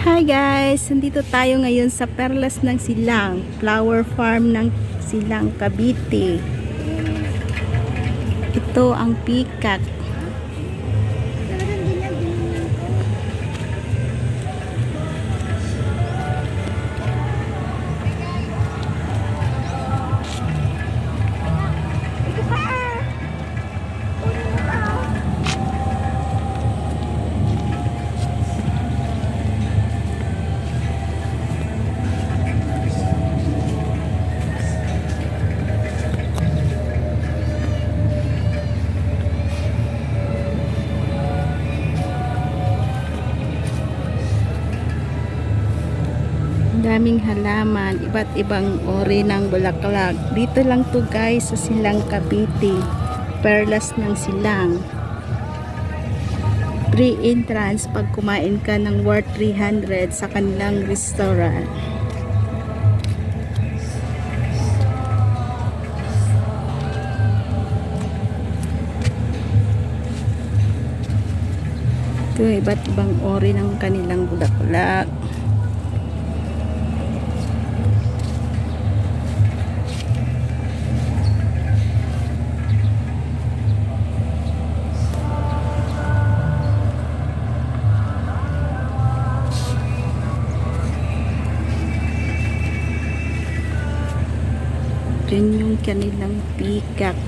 Hi guys! Nandito tayo ngayon sa Perlas ng Silang, flower farm ng Silang, Cavite. Ito ang peacock. Daming halaman, iba't ibang uri ng bulaklak. Dito lang to guys sa Silang, Cavite. Perlas ng Silang. Free entrance pag kumain ka ng worth 300 sa kanilang restaurant. Ito iba't ibang uri ng kanilang bulaklak. Yun yung kanilang peacock.